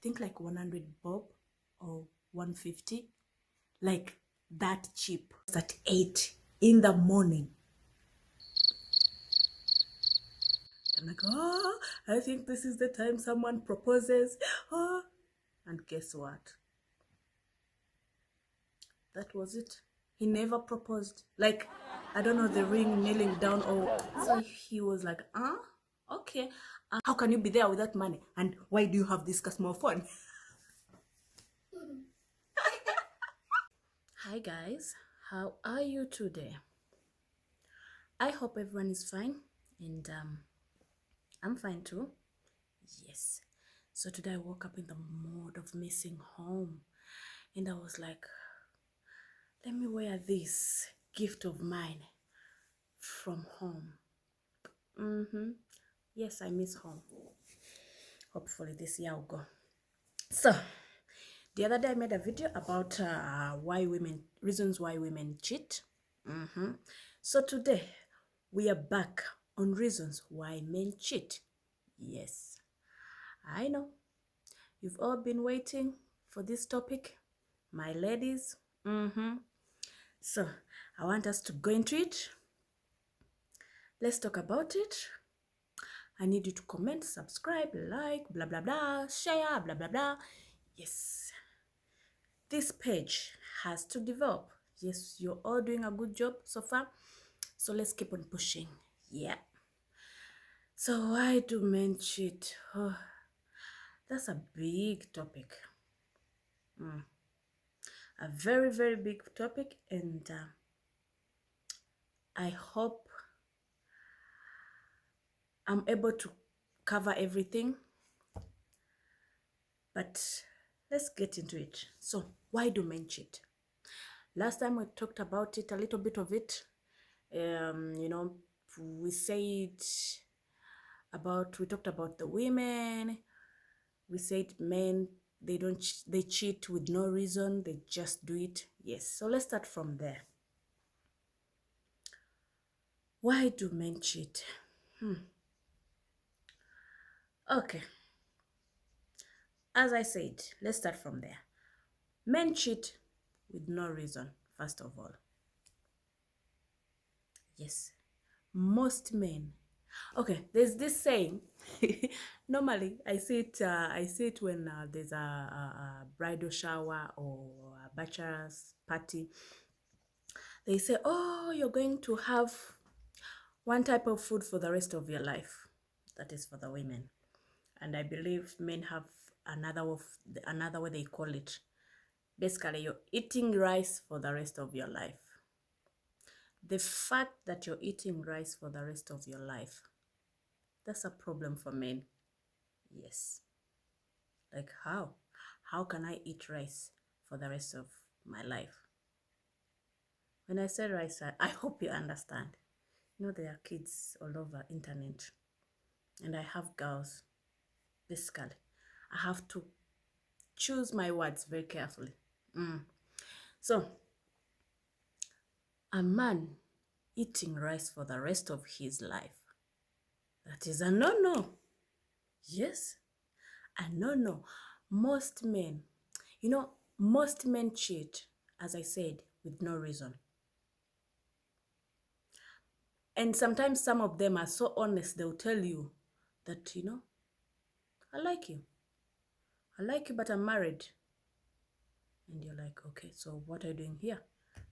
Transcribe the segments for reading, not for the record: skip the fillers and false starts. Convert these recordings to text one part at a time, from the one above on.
think like 100 bob or 150, like that cheap. At 8 in the morning. I'm like, oh, I think this is the time someone proposes. Oh, and guess what? That was it. He never proposed. Like, I don't know, the ring kneeling down, or so he was like, okay. How can you be there without money? And why do you have this small phone? Hi guys, how are you today? I hope everyone is fine, and I'm fine too. Yes. So today I woke up in the mood of missing home, and I was like, let me wear this gift of mine from home. Yes, I miss home. Hopefully this year will go. So the other day I made a video about reasons why women cheat. So today we are back on reasons why men cheat. Yes, I know you've all been waiting for this topic, my ladies. So I want us to go into it. Let's talk about it. I need you to comment, subscribe, like, blah, blah, blah, share, blah, blah, blah. Yes, this page has to develop. Yes, you're all doing a good job so far. So let's keep on pushing. Yeah. So why do men cheat? Oh, that's a big topic. A very, very big topic. And I hope I'm able to cover everything. But let's get into it. So why do men cheat? Last time we talked about it, a little bit of it. We talked about the women. We said men, they cheat with no reason. They just do it. Yes. So let's start from there. Why do men cheat? Okay. As I said, let's start from there. Men cheat with no reason, first of all. Yes. Most men. Okay, there's this saying. Normally, I see it when there's a bridal shower or a bachelor's party. They say, oh, you're going to have one type of food for the rest of your life. That is for the women. And I believe men have another way they call it. Basically, you're eating rice for the rest of your life. The fact that you're eating rice for the rest of your life, that's a problem for men. Yes. Like how? How can I eat rice for the rest of my life? When I say rice, I hope you understand. You know, there are kids all over internet, and I have girls. Basically, I have to choose my words very carefully. So, a man eating rice for the rest of his life, that is a no-no. Yes, a no-no. Most men cheat, as I said, with no reason. And sometimes some of them are so honest, they'll tell you that, I like you. I like you, but I'm married. And you're like, okay, so what are you doing here?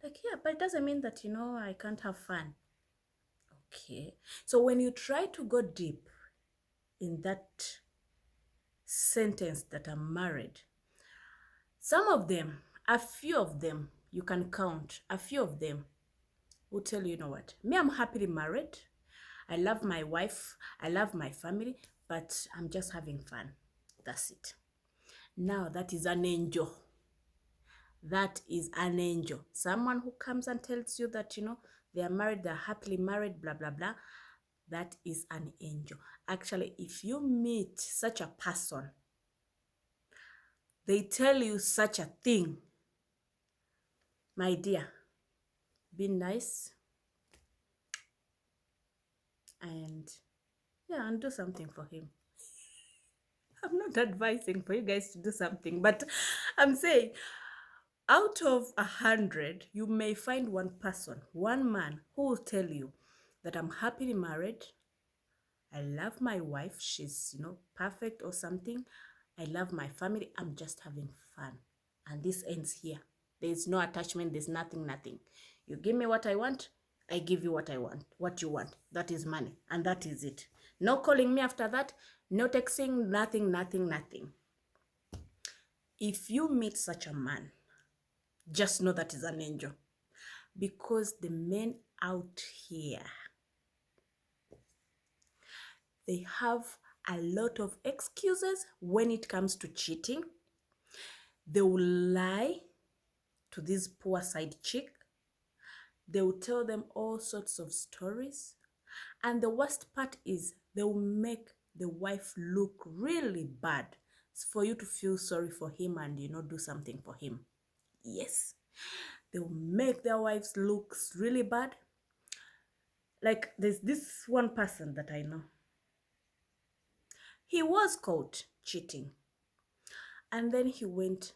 Like, yeah, but it doesn't mean that, I can't have fun. Okay. So when you try to go deep in that sentence that I'm married, a few of them, you can count, a few of them will tell you, you know what, me, I'm happily married. I love my wife. I love my family, but I'm just having fun. That's it. Now that is an angel. That is an angel. Someone who comes and tells you that, they are married, they're happily married, blah, blah, blah. That is an angel. Actually, if you meet such a person, they tell you such a thing, my dear, be nice and do something for him. I'm not not advising for you guys to do something, but I'm saying out of 100, you may find one person, one man who will tell you that I'm happily married. I love my wife. She's, perfect or something. I love my family. I'm just having fun. And this ends here. There's no attachment. There's nothing, nothing. You give me what I want. I give you what I want, what you want. That is money. And that is it. No calling me after that. No texting, nothing, nothing, nothing. If you meet such a man, just know that is an angel. Because the men out here, they have a lot of excuses when it comes to cheating. They will lie to this poor side chick. They will tell them all sorts of stories. And the worst part is they will make the wife look really bad for you to feel sorry for him and, do something for him. Yes. They will make their wives look really bad. Like there's this one person that I know. He was caught cheating. And then he went,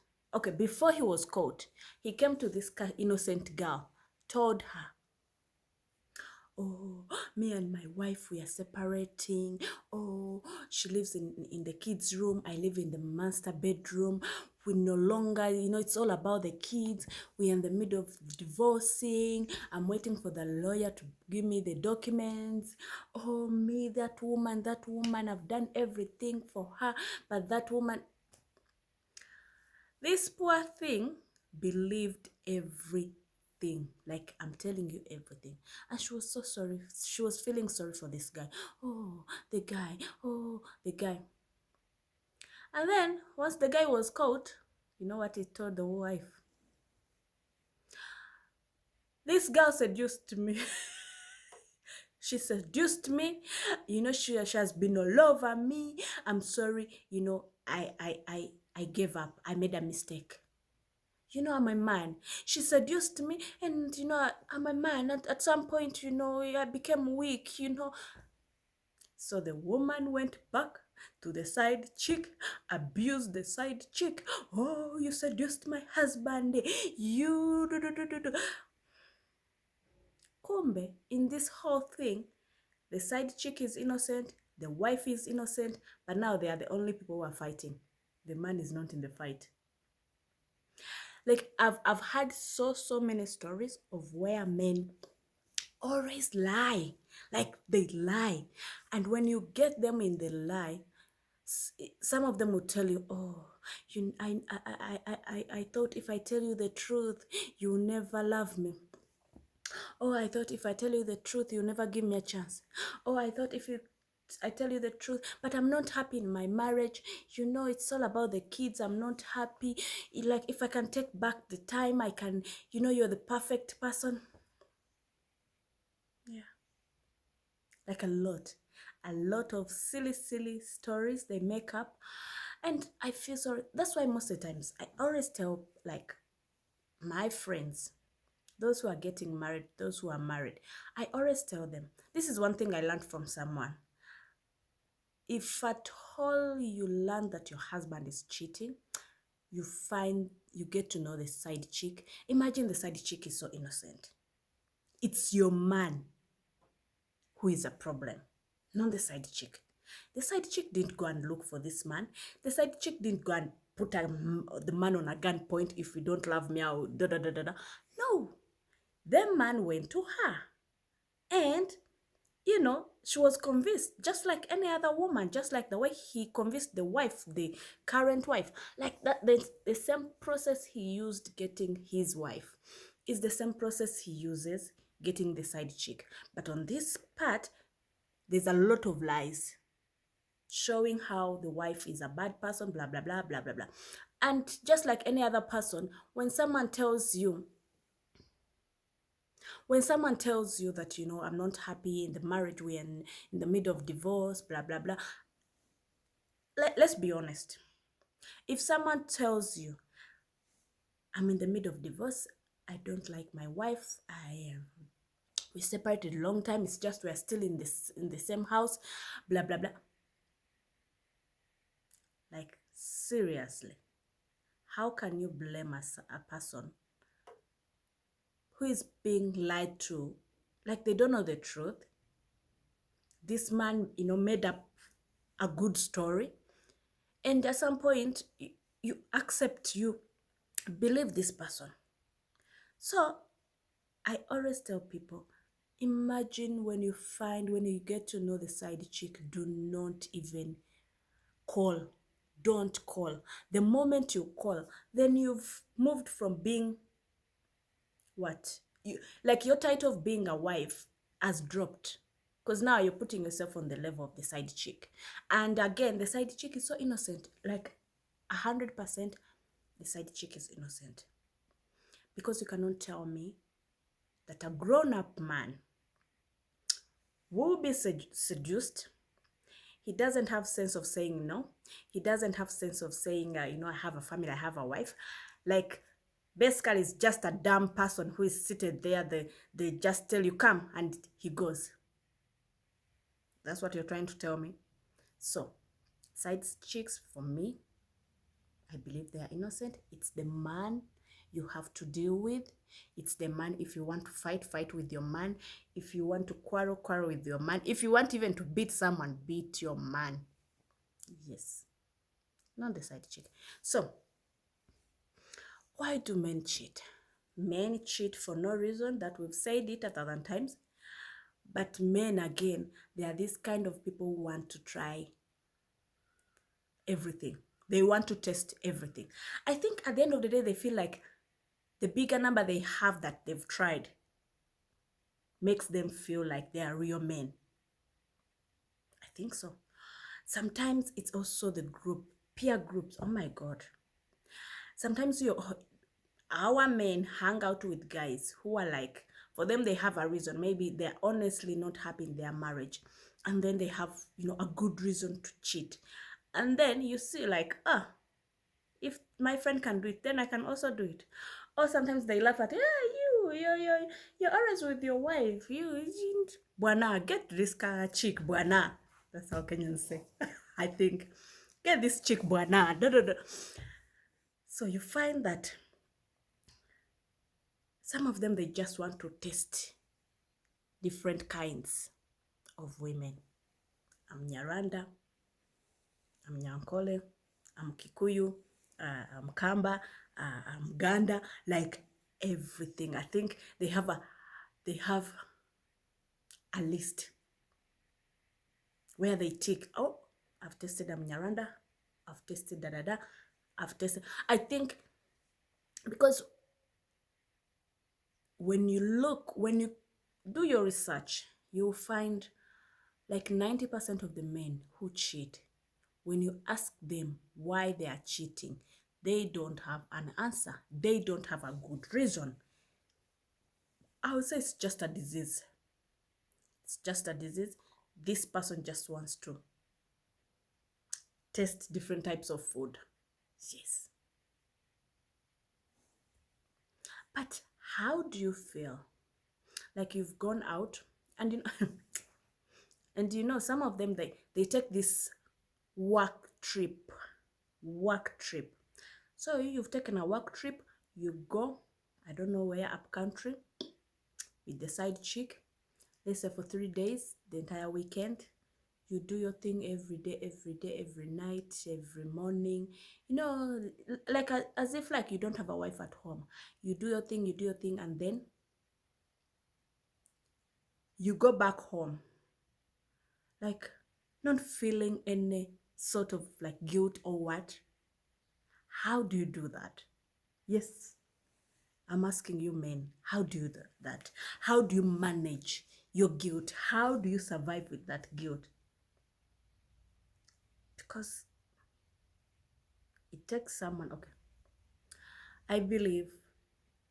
before he was caught, he came to this innocent girl, told her, oh, me and my wife, we are separating. Oh, she lives in the kids' room. I live in the master bedroom. We no longer, it's all about the kids. We're in the middle of divorcing. I'm waiting for the lawyer to give me the documents. Oh, me, that woman, I've done everything for her. But that woman, this poor thing believed everything. Like, I'm telling you everything. And she was so sorry. She was feeling sorry for this guy. Oh, the guy. Oh, the guy. And then, once the guy was caught, you know what he told the wife? This girl seduced me. She seduced me. She has been all over me. I'm sorry. I gave up. I made a mistake. I'm a man. She seduced me, and I'm a man. At some point, I became weak, So the woman went back to the side chick, abused the side chick. Oh, you seduced my husband. You do. Kumbe, in this whole thing, the side chick is innocent, the wife is innocent, but now they are the only people who are fighting. The man is not in the fight. Like, I've had so many stories of where men always lie. Like, they lie. And when you get them in the lie, some of them will tell you, oh, I thought if I tell you the truth, you'll never love me. Oh, I thought if I tell you the truth, you'll never give me a chance. Oh, I thought if I tell you the truth, but I'm not happy in my marriage. It's all about the kids. I'm not happy. Like, if I can take back the time, I can, you're the perfect person. Yeah. Like a lot of silly stories they make up. And I feel sorry. That's why most of the times I always tell, like, my friends, those who are getting married, those who are married, I always tell them, this is one thing I learned from someone. If at all you learn that your husband is cheating, you get to know the side chick. Imagine the side chick is so innocent. It's your man who is a problem, not the side chick. The side chick didn't go and look for this man. The side chick didn't go and put the man on a gunpoint. If you don't love me, I'll da. No. The man went to her. And, she was convinced, just like any other woman, just like the way he convinced the wife, the current wife. Like that, the same process he used getting his wife is the same process he uses getting the side chick. But on this part, there's a lot of lies showing how the wife is a bad person, blah, blah, blah, blah, blah, blah. And just like any other person, when someone tells you that, I'm not happy in the marriage, we're in the middle of divorce, blah, blah, blah. Let's be honest. If someone tells you, I'm in the middle of divorce, I don't like my wife, we separated a long time, it's just we're still in the same house, blah, blah, blah. Like, seriously, how can you blame a person who is being lied to? Like, they don't know the truth. This man, made up a good story. And at some point, you accept, you believe this person. So I always tell people, imagine when you get to know the side chick, do not even call. Don't call. The moment you call, then you've moved from being what? Like, your title of being a wife has dropped. Because now you're putting yourself on the level of the side chick. And again, the side chick is so innocent. Like, 100%, the side chick is innocent. Because you cannot tell me that a grown-up man will be seduced. He doesn't have sense of saying no. He doesn't have sense of saying, I have a family, I have a wife. Like, basically, it's just a dumb person who is seated there. They just tell you, come, and he goes. That's what you're trying to tell me. So, side chicks, for me, I believe they are innocent. It's the man you have to deal with. It's the man. If you want to fight with your man. If you want to quarrel with your man. If you want even to beat someone, beat your man. Yes. Not the side chick. So, why do men cheat? Men cheat for no reason. That we've said it 1,000 times. But men, again, they are this kind of people who want to try everything. They want to test everything. I think at the end of the day, they feel like the bigger number they have that they've tried makes them feel like they are real men. I think so. Sometimes it's also the peer groups. Oh my God. Sometimes our men hang out with guys who are like, for them, they have a reason. Maybe they're honestly not happy in their marriage. And then they have, a good reason to cheat. And then you see like, if my friend can do it, then I can also do it. Or sometimes they laugh at, you're always with your wife. Bwana, get this chick, bwana. That's how Kenyans say. I think, get this chick, bwana. So you find that some of them, they just want to test different kinds of women. I'm Nyaranda, I'm Nyankole, I'm Kikuyu, I'm Kamba, I'm Ganda, like everything. I think they have a list where they tick, oh, I've tested Nyaranda, I've tested da, I've tested. I think because when you do your research, you'll find like 90% of the men who cheat, when you ask them why they are cheating, they don't have an answer. They don't have a good reason. I would say it's just a disease. It's just a disease. This person just wants to test different types of food. Yes. But how do you feel? Like you've gone out and and some of them, they take this work trip. So you've taken a work trip, you go, I don't know where, up country with the side chick, let's say for 3 days, the entire weekend. You do your thing every day, every night, every morning, like as if like you don't have a wife at home. You do your thing, and then you go back home, like not feeling any sort of like guilt or what. How do you do that? Yes, I'm asking you men, how do you do that? How do you manage your guilt? How do you survive with that guilt? Because it takes someone, okay. I believe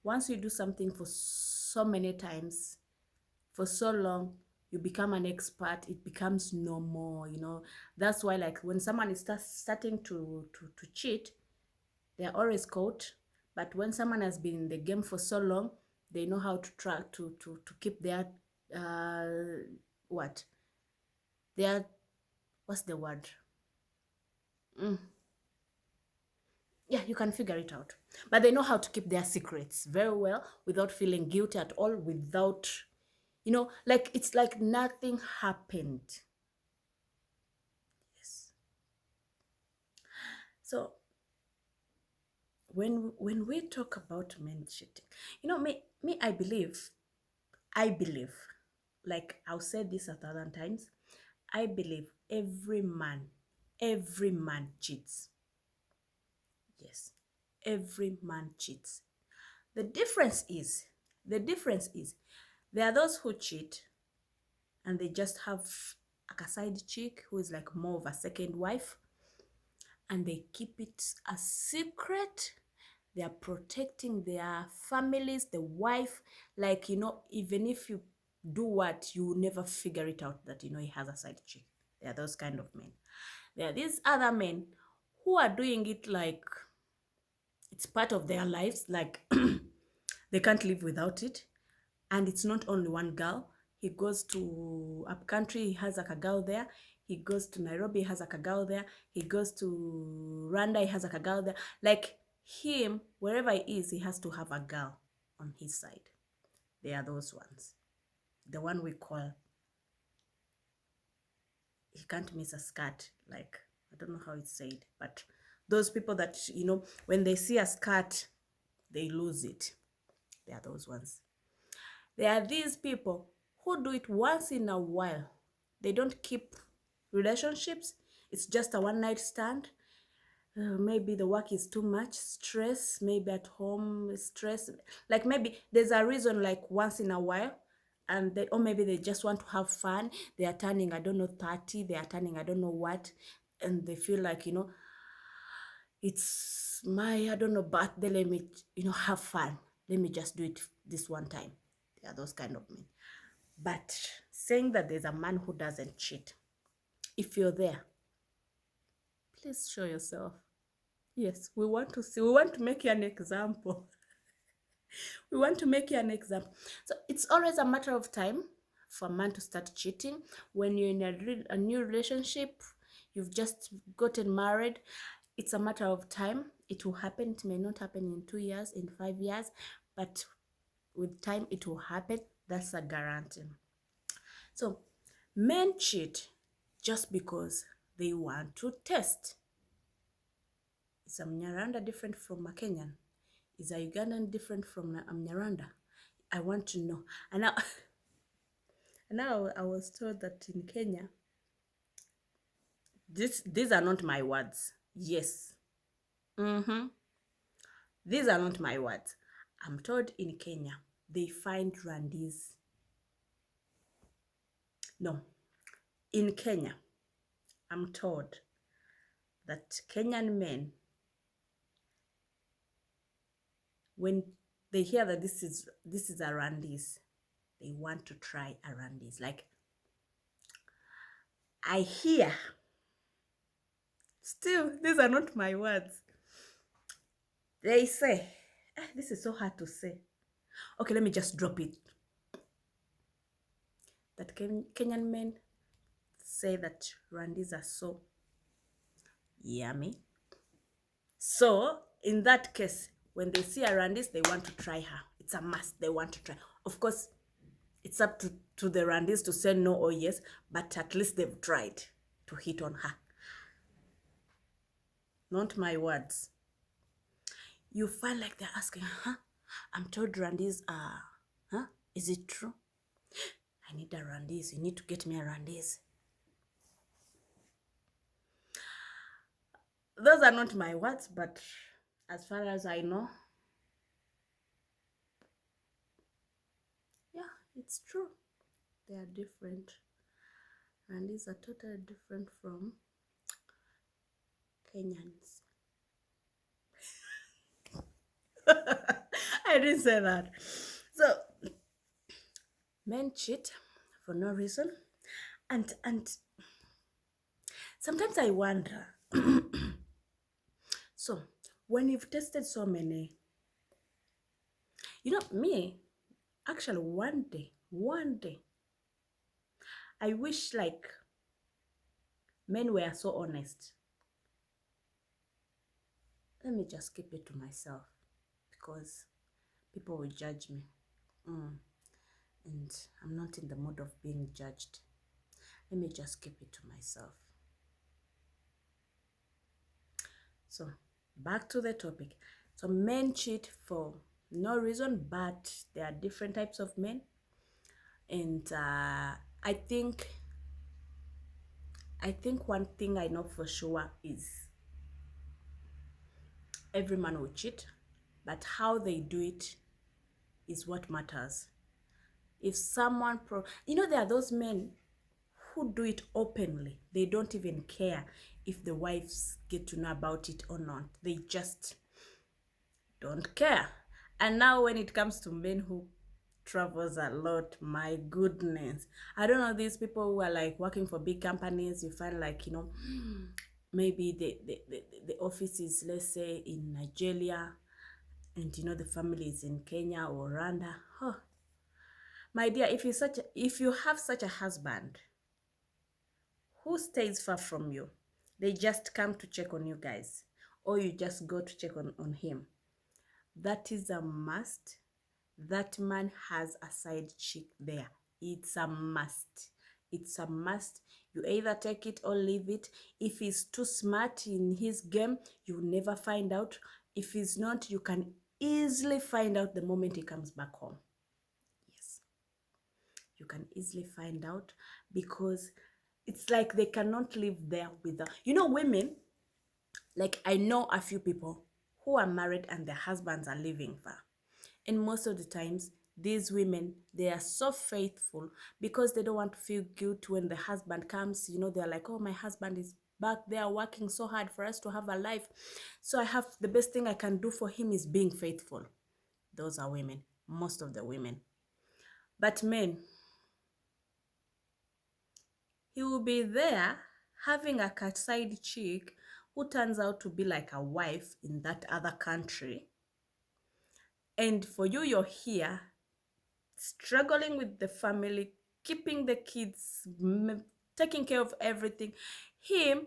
once you do something for so many times, for so long, you become an expert, it becomes normal, That's why like when someone is starting to cheat, they're always caught. But when someone has been in the game for so long, they know how to try to keep their what's the word? you can figure it out. But they know how to keep their secrets very well without feeling guilty at all, without, like it's like nothing happened. Yes. So when we talk about men cheating, me, I believe, like I'll say this 1,000 times, I believe every man cheats. Yes, every man cheats. The difference is, there are those who cheat and they just have like a side chick who is like more of a second wife, and they keep it a secret. They are protecting their families, the wife. Like, even if you do what, you will never figure it out that, he has a side chick. There are those kind of men. There are these other men who are doing it like it's part of their lives, like they can't live without it. And it's not only one girl. He goes to up country, he has like a girl there. He goes to Nairobi, he has like a girl there. He goes to Rwanda, he has like a girl there. Like him, wherever he is, he has to have a girl on his side. They are those ones. The one we call, he can't miss a skirt. Like, I don't know how it's said, but those people that, when they see a skirt, they lose it. They are those ones. There are these people who do it once in a while. They don't keep relationships. It's just a one-night stand. Maybe the work is too much, stress, maybe at home, stress. Like maybe there's a reason, like once in a while, and or maybe they just want to have fun. They are turning, I don't know, 30. They are turning, I don't know what. And they feel like, it's my, I don't know, birthday. Let me, have fun. Let me just do it this one time. They are those kind of men. But saying that there's a man who doesn't cheat, if you're there, please show yourself. Yes, we want to see, we want to make you an example. We want to make you an example. So it's always a matter of time for a man to start cheating. When you're in a new relationship, you've just gotten married, it's a matter of time. It will happen. It may not happen in 2 years, in 5 years, but with time it will happen. That's a guarantee. So men cheat just because they want to test. Is a Mnyarwanda different from a Kenyan? Is a Ugandan different from a Mnyarwanda? I want to know. And now I was told that in Kenya, these are not my words. Yes. These are not my words. I'm told in Kenya, they find Rwandese. No. In Kenya, I'm told that Kenyan men, when they hear that this is a Rwandese, they want to try a Rwandese. Like, I hear, still, these are not my words. They say, this is so hard to say. Okay, let me just drop it. That Kenyan men say that Rwandese are so yummy. So, in that case, when they see a Rwandese, they want to try her. It's a must. They want to try. Of course, it's up to the Rwandese to say no or yes, but at least they've tried to hit on her. Not my words. You find like they're asking, I'm told Rwandese are, is it true? I need a Rwandese. You need to get me a Rwandese. Those are not my words, but as far as I know, yeah, it's true. They are different. Rwandese are totally different from Kenyans. I didn't say that. So, men cheat for no reason. And sometimes I wonder, so when you've tested so many, me, actually one day, I wish like men were so honest. let me just keep it to myself because people will judge me. And I'm not in the mood of being judged. Let me just keep it to myself. So back to the topic. So men cheat for no reason, but there are different types of men. And I think one thing I know for sure is every man will cheat, but how they do it is what matters. If someone there are those men who do it openly. They don't even care if the wives get to know about it or not. They just don't care. And now when it comes to men who travels a lot, my goodness, I don't know, these people who are like working for big companies, you find like, maybe the office is, let's say, in Nigeria, and the family is in Kenya or Rwanda. Oh, my dear, if you have such a husband who stays far from you, they just come to check on you guys, or you just go to check on him, that is a must. That man has a side chick there. It's a must. It's a must. You either take it or leave it. If he's too smart in his game, you'll never find out. If he's not, you can easily find out the moment he comes back home. Yes. You can easily find out because it's like they cannot live there without. Women, like I know a few people who are married and their husbands are living far. And most of the times, these women, they are so faithful because they don't want to feel guilt when the husband comes. They're like, oh, my husband is back there working so hard for us to have a life. So the best thing I can do for him is being faithful. Those are women, most of the women. But men, he will be there having a side chick who turns out to be like a wife in that other country. And for you, you're here struggling with the family, keeping the kids, taking care of everything. Him,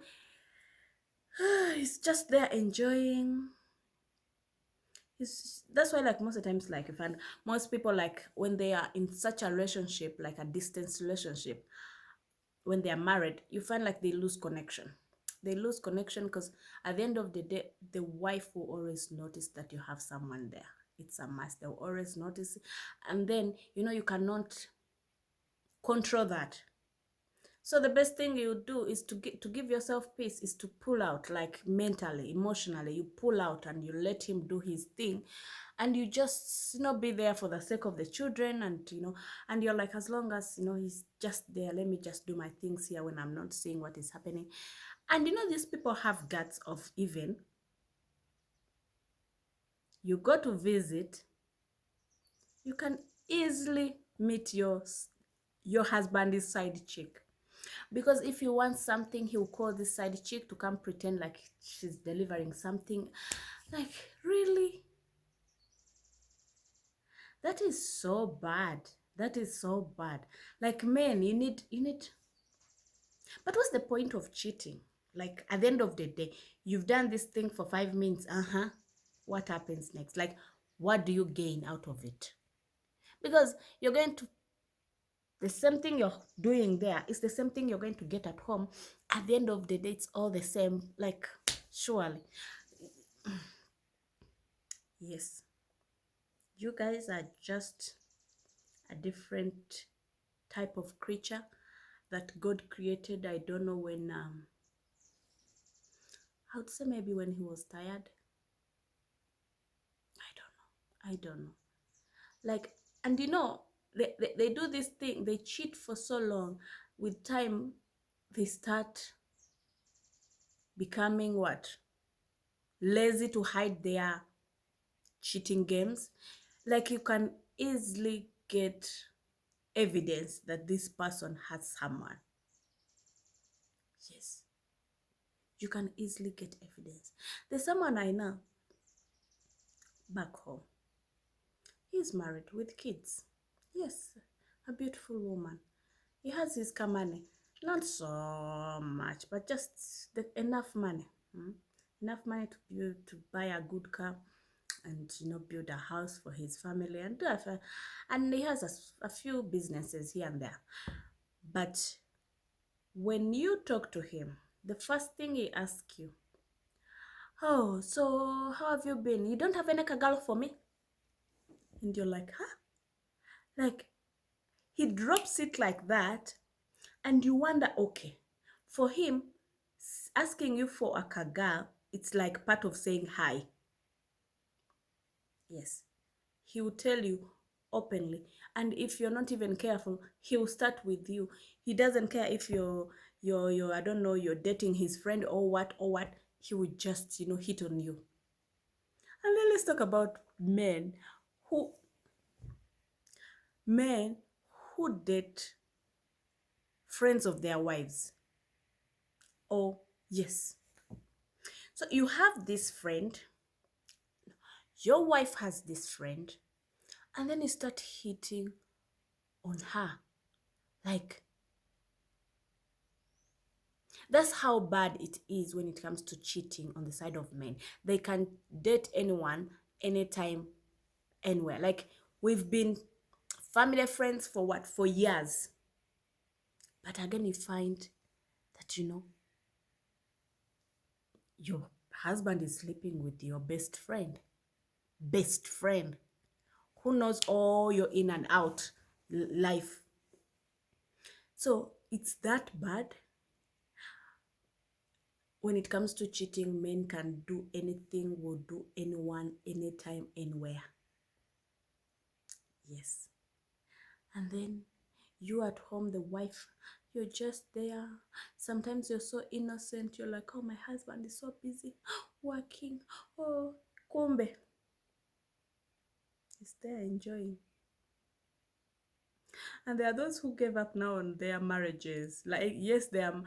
he's just there enjoying. That's why, like, most of the times, like, you find most people, like, when they are in such a relationship, like a distance relationship, when they are married, you find like they lose connection. They lose connection because at the end of the day, the wife will always notice that you have someone there. It's a must. They'll always notice. And then, you cannot control that. So the best thing you do is to give yourself peace, is to pull out, like mentally, emotionally. You pull out and you let him do his thing, and you just be there for the sake of the children, and and you're like, as long as he's just there, let me just do my things here when I'm not seeing what is happening. And these people have guts of, even you go to visit, you can easily meet your husband's side chick. Because if you want something, he'll call this side chick to come pretend like she's delivering something. Like, really? That is so bad. That is so bad. Like, men, you need. But what's the point of cheating? Like, at the end of the day, you've done this thing for 5 minutes. What happens next? Like, what do you gain out of it? Because you're going to, the same thing you're doing there is the same thing you're going to get at home. At the end of the day, it's all the same. Like, surely. Yes. You guys are just a different type of creature that God created. I don't know when, I would say maybe when he was tired. I don't know. Like, and they do this thing, they cheat for so long. With time, they start becoming what? Lazy to hide their cheating games. Like, you can easily get evidence that this person has someone. Yes. You can easily get evidence. There's someone I know back home. He's married with kids. Yes, a beautiful woman. He has his money. Not so much, but just enough money. enough money to buy a good car, and build a house for his family, and and he has a few businesses here and there. But when you talk to him, the first thing he asks you, oh, so how have you been? You don't have any girl for me? And you're like, huh? Like, he drops it like that, and you wonder, okay, for him, asking you for a kagal, it's like part of saying hi. Yes, he will tell you openly, and if you're not even careful, he will start with you. He doesn't care if you're I don't know, you're dating his friend or what. He would just hit on you. And then let's talk about who men who date friends of their wives. Oh, yes. So you have this friend, your wife has this friend, and then you start hitting on her. Like, that's how bad it is when it comes to cheating on the side of men. They can date anyone, anytime, anywhere. Like, we've been family friends for what? For years. But again, you find that, your husband is sleeping with your best friend. Best friend. Who knows all your in and out life. So it's that bad. When it comes to cheating, men can do anything, will do anyone, anytime, anywhere. Yes. And then you at home, the wife, you're just there. Sometimes you're so innocent. You're like, oh, my husband is so busy working. Oh, kumbe. He's there enjoying. And there are those who gave up now on their marriages. Like, yes, they are,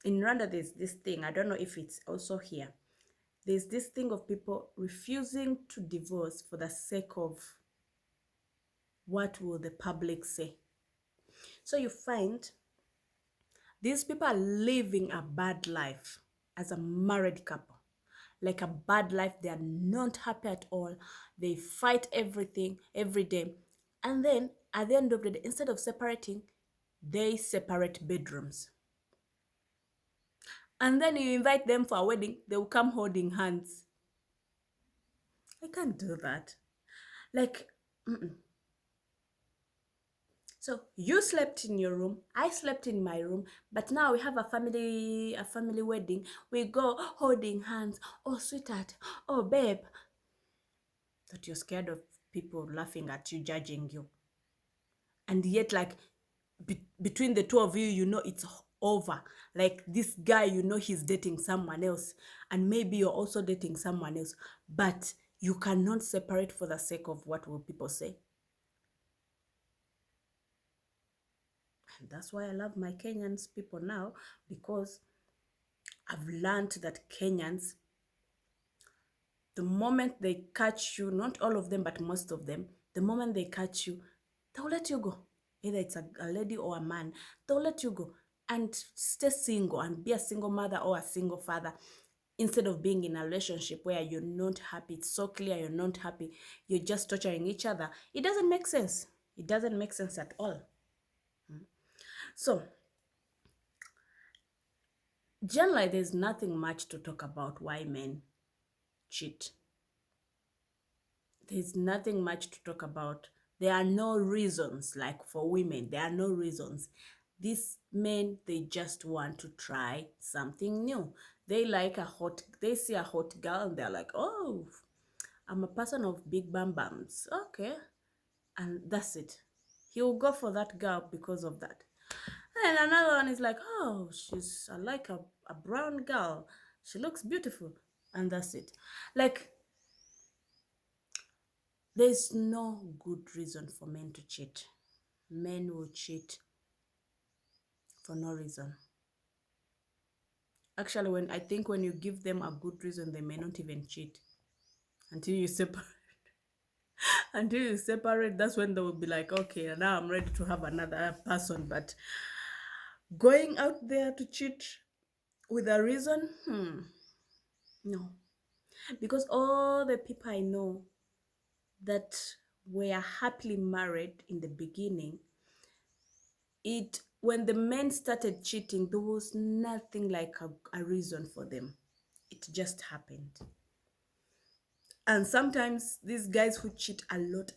in Rwanda, there's this thing. I don't know if it's also here. There's this thing of people refusing to divorce for the sake of what will the public say. So you find these people are living a bad life as a married couple. Like a bad life. They are not happy at all. They fight everything every day. And then at the end of the day, instead of separating, they separate bedrooms. And then you invite them for a wedding, they will come holding hands. I can't do that. Like, so you slept in your room, I slept in my room, but now we have a family wedding. We go holding hands. Oh, sweetheart. Oh, babe. That you're scared of people laughing at you, judging you. And yet, like, between the two of you, it's over. Like, this guy, he's dating someone else, and maybe you're also dating someone else, but you cannot separate for the sake of what will people say. And that's why I love my Kenyans people now, because I've learned that Kenyans, the moment they catch you, not all of them, but most of them, the moment they catch you, they'll let you go. Either it's a lady or a man, they'll let you go and stay single and be a single mother or a single father, instead of being in a relationship where you're not happy. It's so clear you're not happy. You're just torturing each other. It doesn't make sense. It doesn't make sense at all. So, generally, there's nothing much to talk about why men cheat. There's nothing much to talk about. There are no reasons. Like for women, there are no reasons. These men, they just want to try something new. They see a hot girl and they're like, oh, I'm a person of big bam bams. Okay. And that's it. He will go for that girl because of that. And another one is like, oh, I like a brown girl. She looks beautiful. And that's it. Like, there's no good reason for men to cheat. Men will cheat for no reason. Actually, when you give them a good reason, they may not even cheat until you separate. Until you separate, that's when they will be like, okay, now I'm ready to have another person. But going out there to cheat with a reason. No, because all the people I know that were happily married in the beginning, it when the men started cheating, there was nothing like a reason for them. It just happened. And sometimes these guys who cheat a lot,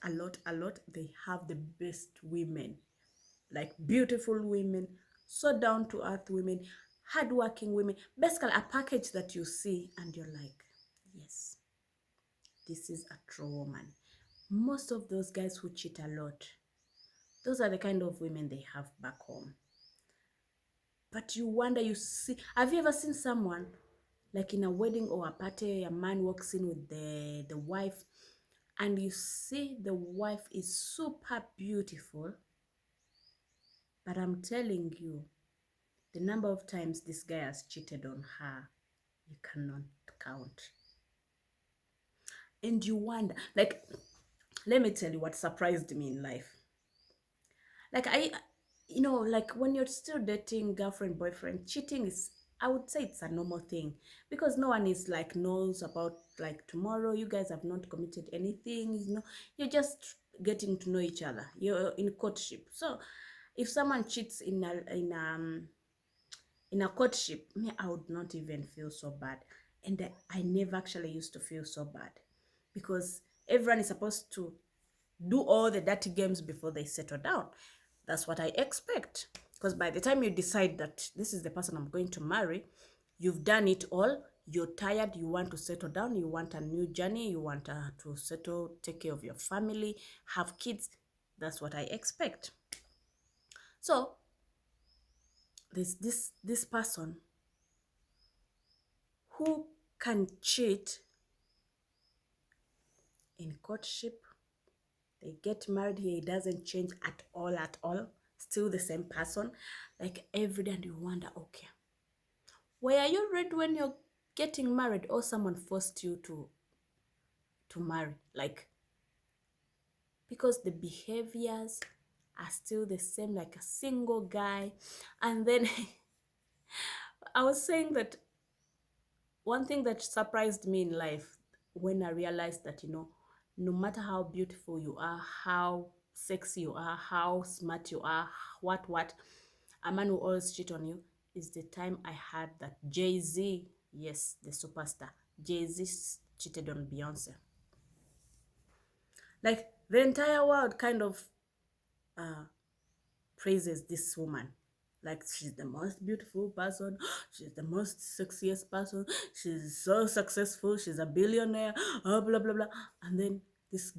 they have the best women, like beautiful women, so down to earth women, hardworking women, basically a package that you see and you're like, yes, this is a true woman. Most of those guys who cheat a lot, those are the kind of women they have back home. But you wonder, you see, have you ever seen someone like in a wedding or a party, a man walks in with the wife, and you see the wife is super beautiful, but I'm telling you, the number of times this guy has cheated on her, you cannot count. And you wonder, like, let me tell you what surprised me in life. Like like when you're still dating girlfriend, boyfriend, cheating is, I would say it's a normal thing, because no one is like knows about like tomorrow. You guys have not committed anything, you're just getting to know each other. You're in courtship. So if someone cheats in a courtship, me, I would not even feel so bad. And I never actually used to feel so bad, because everyone is supposed to do all the dirty games before they settle down. That's what I expect. Because by the time you decide that this is the person I'm going to marry, you've done it all. You're tired. You want to settle down. You want a new journey. You want to settle, take care of your family, have kids. That's what I expect. So there's this person who can cheat in courtship. They get married, he doesn't change at all, still the same person, like every day. And you wonder, okay, were you ready when you're getting married, or someone forced you to marry? Like, because the behaviors are still the same, like a single guy. And then I was saying that one thing that surprised me in life, when I realized that, no matter how beautiful you are, how sexy you are, how smart you are, what, a man will always cheat on you, is the time I heard that Jay-Z, yes, the superstar, Jay-Z cheated on Beyonce. Like, the entire world kind of praises this woman. Like, she's the most beautiful person, she's the most sexiest person, she's so successful, she's a billionaire, blah, blah, blah. And then this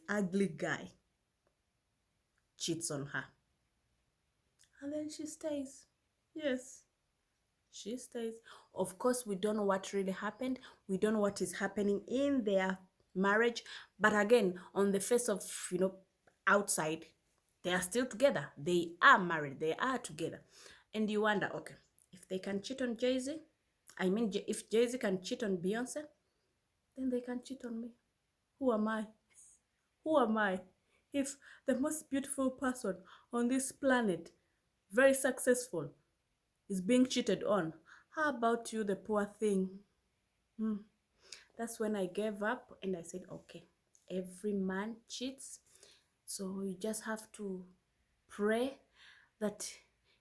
ugly guy, cheats on her. And then she stays. Yes, she stays. Of course, we don't know what really happened. We don't know what is happening in their marriage. But again, on the face of, outside, they are still together. They are married. They are together. And you wonder, okay, if they can cheat on Jay-Z, if Jay-Z can cheat on Beyonce, then they can cheat on me. Who am I? Who am I? If the most beautiful person on this planet, very successful, is being cheated on, how about you, the poor thing? That's when I gave up and I said, okay, every man cheats. So you just have to pray that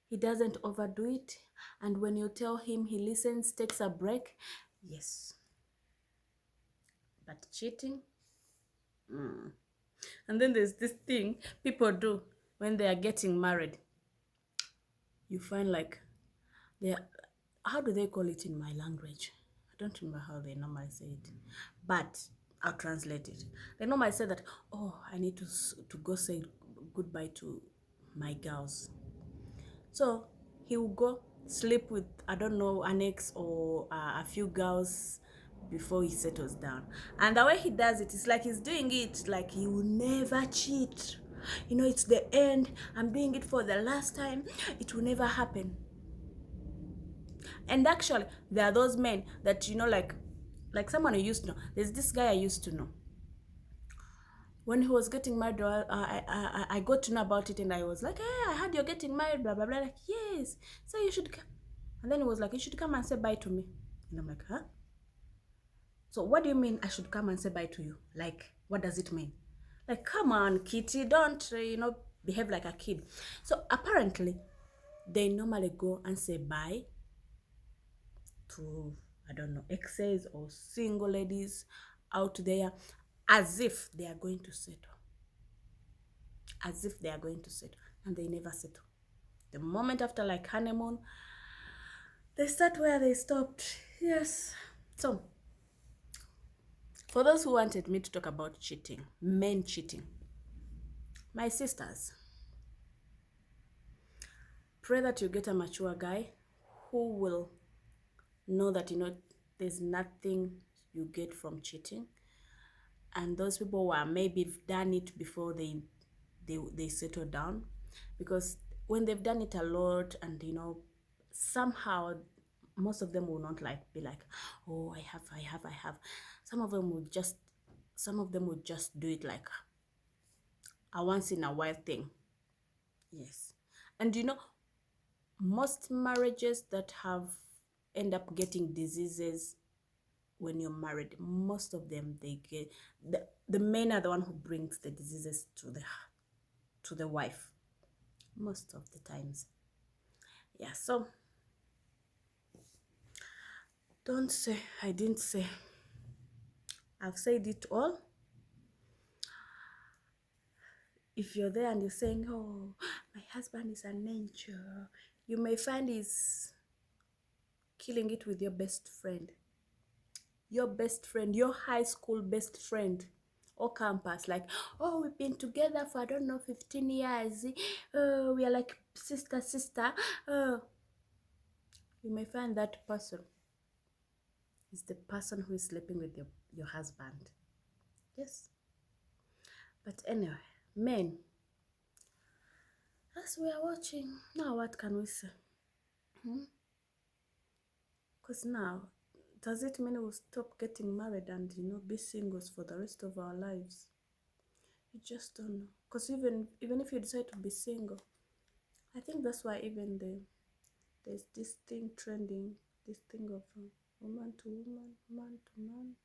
he doesn't overdo it. And when you tell him, he listens, takes a break. Yes. But cheating? And then there's this thing people do when they are getting married. You find like, how do they call it in my language? I don't remember how they normally say it, but I'll translate it. They normally say that, oh, I need to go say goodbye to my girls. So he will go sleep with, I don't know, an ex or a few girls before he settles down. And the way he does it, it's like he's doing it like he will never cheat. It's the end. I'm doing it for the last time. It will never happen. And actually, there are those men that, like someone I used to know. There's this guy I used to know. When he was getting married, I got to know about it, and I was like, hey, I heard you're getting married, blah, blah, blah. Like, yes, so you should come. And then he was like, you should come and say bye to me. And I'm like, huh? So what do you mean I should come and say bye to you? Like, what does it mean? Like, come on, Kitty, don't, behave like a kid. So apparently, they normally go and say bye to, I don't know, exes or single ladies out there as if they are going to settle. As if they are going to settle. And they never settle. The moment after like honeymoon, they start where they stopped. Yes. So, for those who wanted me to talk about cheating, men cheating, my sisters, pray that you get a mature guy who will know that, there's nothing you get from cheating. And those people who are maybe done it before they settle down, because when they've done it a lot and somehow most of them will not be like, oh, I have. Some of them would just do it like a once in a while thing. Yes. And most marriages that have end up getting diseases when you're married, most of them, they get the men are the one who brings the diseases to the wife most of the times. Yeah, so don't say I didn't say. I've said it all. If you're there and you're saying, oh, my husband is an angel, you may find he's killing it with your best friend, your high school best friend, or campus. Like, oh, we've been together for, I don't know, 15 years. We are like sister. You may find that person is the person who is sleeping with your husband. Yes. But anyway, men, as we are watching, now what can we say? Because now, does it mean we'll stop getting married and, be singles for the rest of our lives? You just don't know. Because even if you decide to be single, I think that's why even there's this thing trending, this thing of woman to woman, man to man.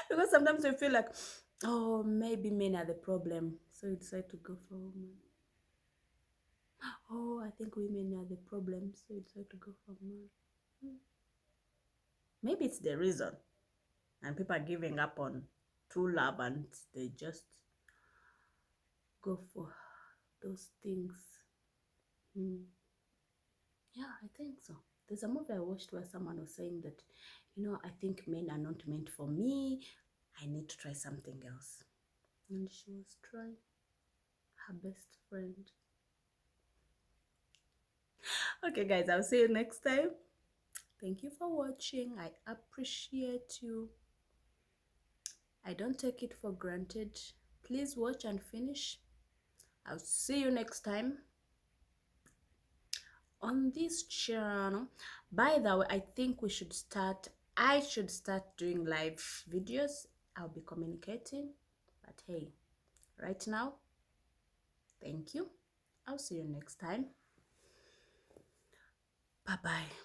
Because sometimes you feel like, oh, maybe men are the problem, so you decide to go for woman. Oh, I think women are the problem, so you decide to go for man. Maybe it's the reason, and people are giving up on true love and they just go for those things. Yeah, I think so. There's a movie I watched where someone was saying that, I think men are not meant for me. I need to try something else. And she was trying her best friend. Okay, guys, I'll see you next time. Thank you for watching. I appreciate you. I don't take it for granted. Please watch and finish. I'll see you next time on this channel. By the way, I think I should start doing live videos. I'll be communicating, but hey, right now, thank you. I'll see you next time. Bye bye.